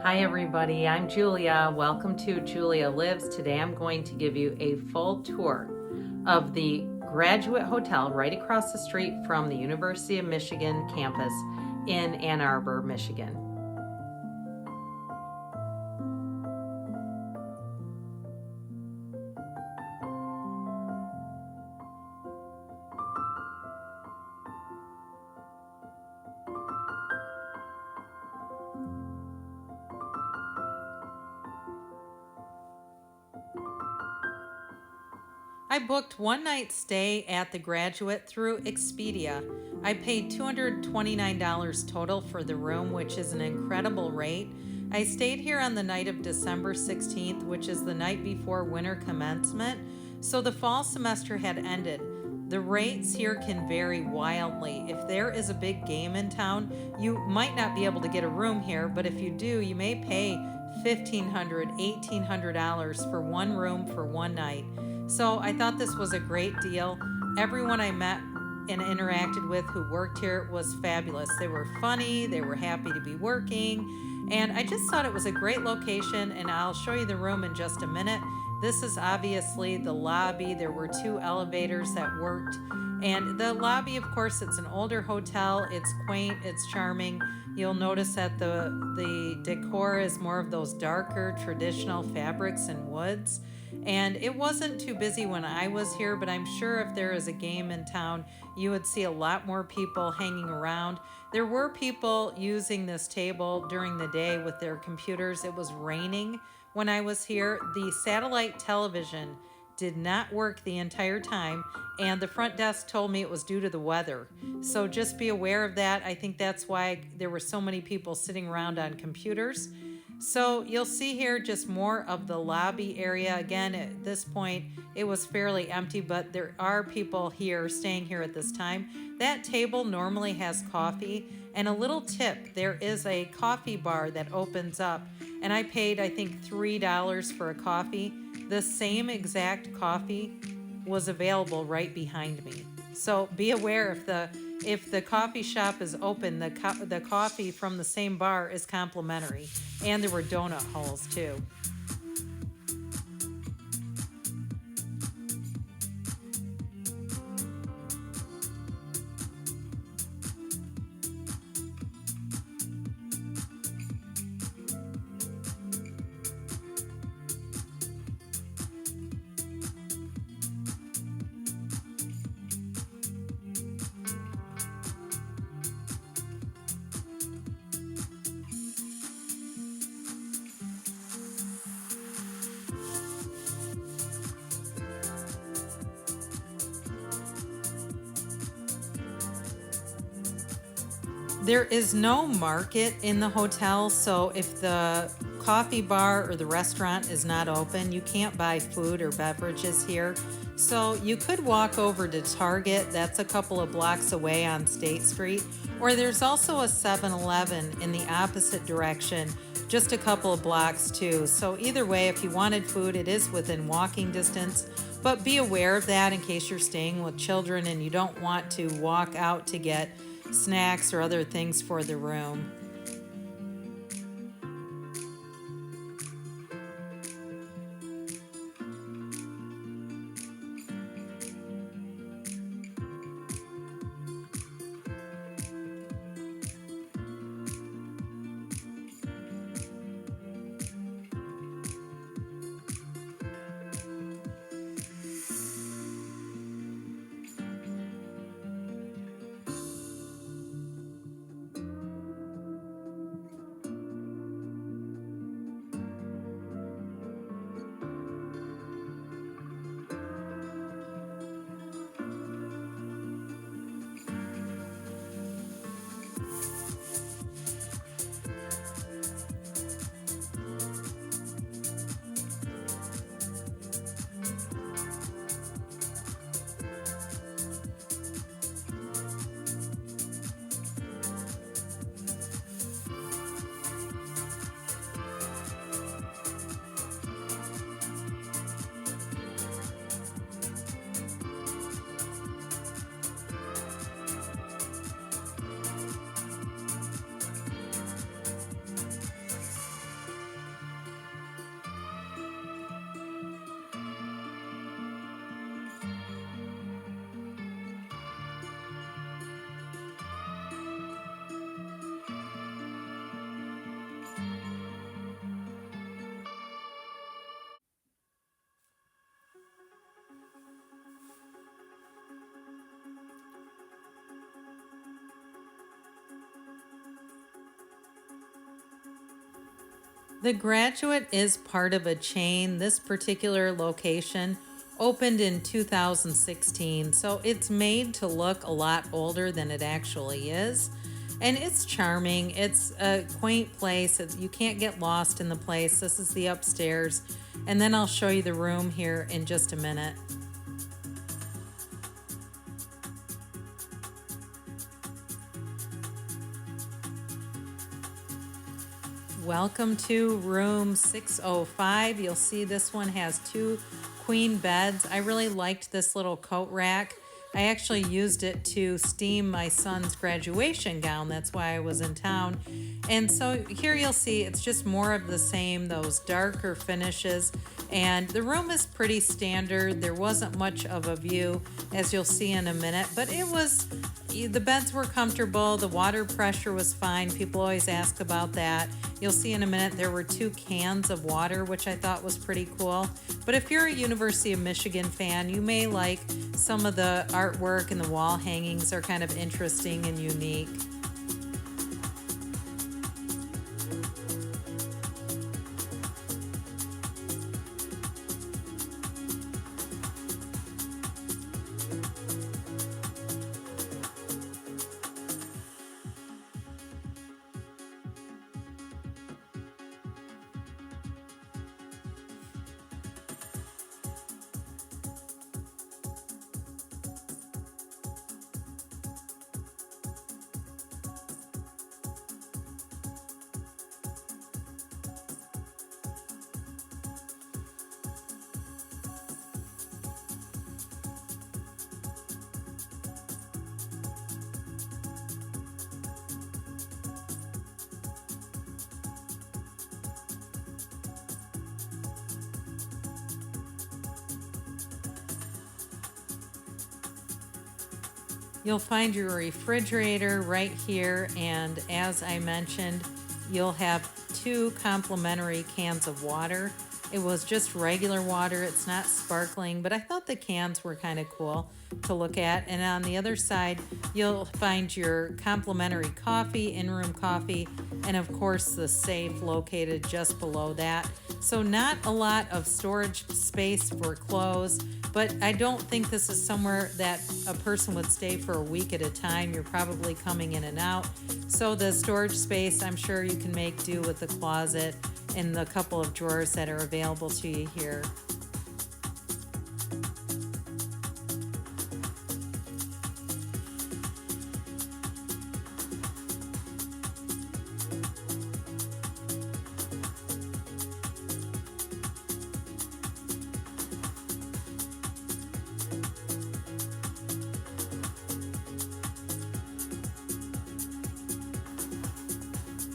Hi everybody, I'm Julia. Welcome to Julia Lives. Today I'm going to give you a full tour of the Graduate Hotel right across the street from the University of Michigan campus in Ann Arbor, Michigan. I booked one night stay at the Graduate through Expedia. I paid $229 total for the room, which is an incredible rate. I stayed here on the night of December 16th, which is the night before winter commencement, so the fall semester had ended. The rates here can vary wildly. If there is a big game in town, you might not be able to get a room here, but if you do, you may pay $1,500, $1,800 for one room for one night. So I thought this was a great deal. Everyone I met and interacted with who worked here was fabulous. They were funny, they were happy to be working, and I just thought it was a great location, and I'll show you the room in just a minute. This is obviously the lobby. There were two elevators that worked, and the lobby, of course, it's an older hotel. It's quaint, it's charming. You'll notice that the decor is more of those darker traditional fabrics and woods. And it wasn't too busy when I was here, but I'm sure if there is a game in town, you would see a lot more people hanging around. There were people using this table during the day with their computers. It was raining when I was here. The satellite television did not work the entire time, and the front desk told me it was due to the weather. So just be aware of that. I think that's why there were so many people sitting around on computers. So you'll see here just more of the lobby area. Again, at this point, it was fairly empty, but there are people here staying here at this time. That table normally has coffee, and a little tip, there is a coffee bar that opens up, and I paid, I think, $3 for a coffee. The same exact coffee was available right behind me. So be aware if the coffee shop is open, the coffee from the same bar is complimentary. And there were donut holes too. There is no market in the hotel, so if the coffee bar or the restaurant is not open, you can't buy food or beverages here. So you could walk over to Target, that's a couple of blocks away on State Street, or there's also a 7-Eleven in the opposite direction, just a couple of blocks too. So either way, if you wanted food, it is within walking distance, but be aware of that in case you're staying with children and you don't want to walk out to get snacks or other things for the room. The Graduate is part of a chain. This particular location opened in 2016, so it's made to look a lot older than it actually is. And it's charming. It's a quaint place. You can't get lost in the place. This is the upstairs. And then I'll show you the room here in just a minute. Welcome to room 605. You'll see this one has 2 queen beds. I really liked this little coat rack. I actually used it to steam my son's graduation gown. That's why I was in town. And so here you'll see it's just more of the same, those darker finishes. And the room is pretty standard. There wasn't much of a view, as you'll see in a minute, but the beds were comfortable. The water pressure was fine. People always ask about that. You'll see in a minute there were 2 cans of water, which I thought was pretty cool. But if you're a University of Michigan fan, you may like some of the artwork, and the wall hangings are kind of interesting and unique. You'll find your refrigerator right here, and as I mentioned, you'll have 2 complimentary cans of water. It was just regular water, it's not sparkling, but I thought the cans were kind of cool to look at. And on the other side, you'll find your complimentary coffee, in-room coffee, and of course the safe located just below that. So not a lot of storage space for clothes, but I don't think this is somewhere that a person would stay for a week at a time. You're probably coming in and out. So the storage space, I'm sure you can make do with the closet and the couple of drawers that are available to you here.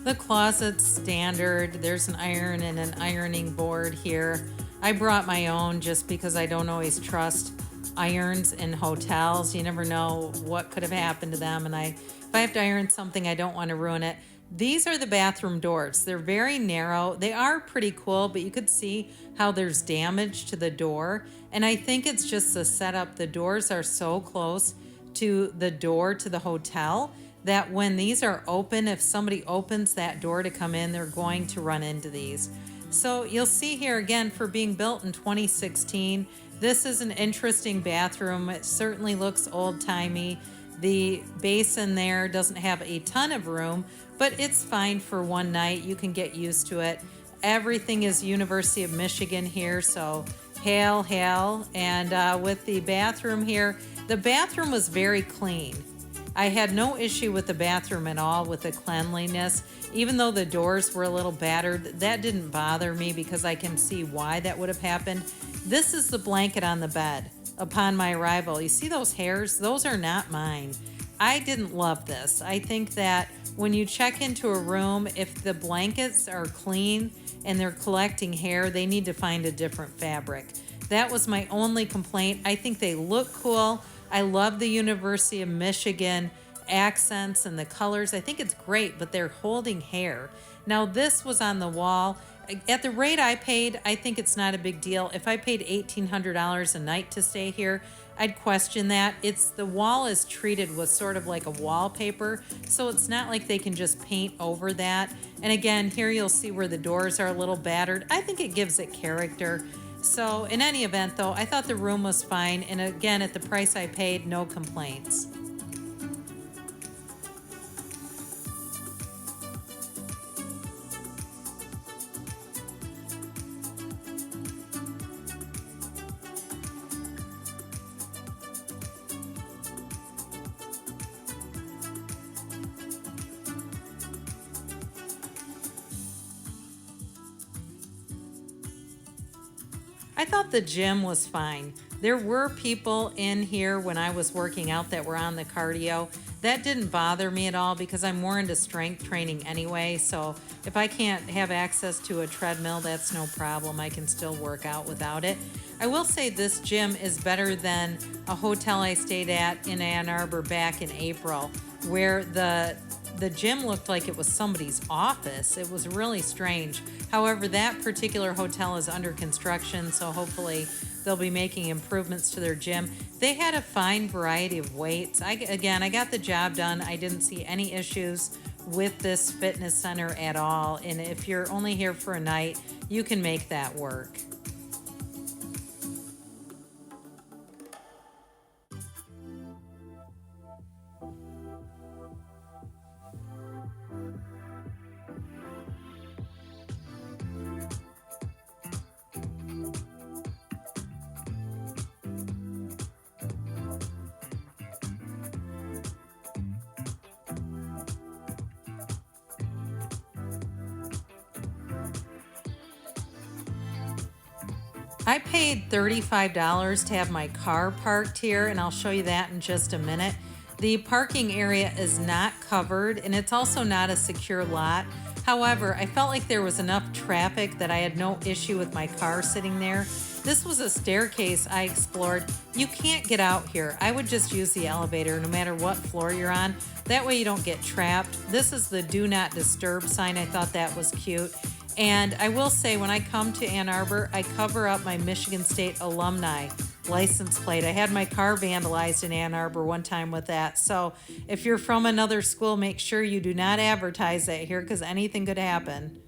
The closet's standard. There's an iron and an ironing board here. I brought my own just because I don't always trust irons in hotels. You never know what could have happened to them, and if I have to iron something, I don't want to ruin it. These are the bathroom doors. They're very narrow. They are pretty cool, but you could see how there's damage to the door, and I think it's just the setup. The doors are so close to the door to the hotel that when these are open, if somebody opens that door to come in, they're going to run into these. So you'll see here again, for being built in 2016, this is an interesting bathroom. It certainly looks old-timey. The basin there doesn't have a ton of room, but it's fine for one night. You can get used to it. Everything is University of Michigan here, so hail, hail. And with the bathroom here, the bathroom was very clean. I had no issue with the bathroom at all with the cleanliness. Even though the doors were a little battered, that didn't bother me because I can see why that would have happened. This is the blanket on the bed upon my arrival. You see those hairs? Those are not mine. I didn't love this. I think that when you check into a room, if the blankets are clean and they're collecting hair, they need to find a different fabric. That was my only complaint. I think they look cool. I love the University of Michigan accents and the colors. I think it's great, but they're holding hair. Now this was on the wall. at the rate I paid, I think it's not a big deal. If I paid $1,800 a night to stay here, I'd question that. The wall is treated with sort of like a wallpaper, so it's not like they can just paint over that. And again, here you'll see where the doors are a little battered. I think it gives it character. So in any event though, I thought the room was fine, and again, at the price I paid, no complaints. I thought the gym was fine. There were people in here when I was working out that were on the cardio. That didn't bother me at all because I'm more into strength training anyway. So if I can't have access to a treadmill, that's no problem. I can still work out without it. I will say this gym is better than a hotel I stayed at in Ann Arbor back in April, where the gym looked like it was somebody's office. It was really strange. However, that particular hotel is under construction, so hopefully they'll be making improvements to their gym. They had a fine variety of weights. I got the job done. I didn't see any issues with this fitness center at all. And if you're only here for a night, you can make that work. I paid $35 to have my car parked here, and I'll show you that in just a minute. The parking area is not covered, and it's also not a secure lot. However, I felt like there was enough traffic that I had no issue with my car sitting there. This was a staircase I explored. You can't get out here. I would just use the elevator no matter what floor you're on. That way you don't get trapped. This is the Do Not Disturb sign. I thought that was cute. And I will say, when I come to Ann Arbor, I cover up my Michigan State alumni license plate. I had my car vandalized in Ann Arbor one time with that. So if you're from another school, make sure you do not advertise that here because anything could happen.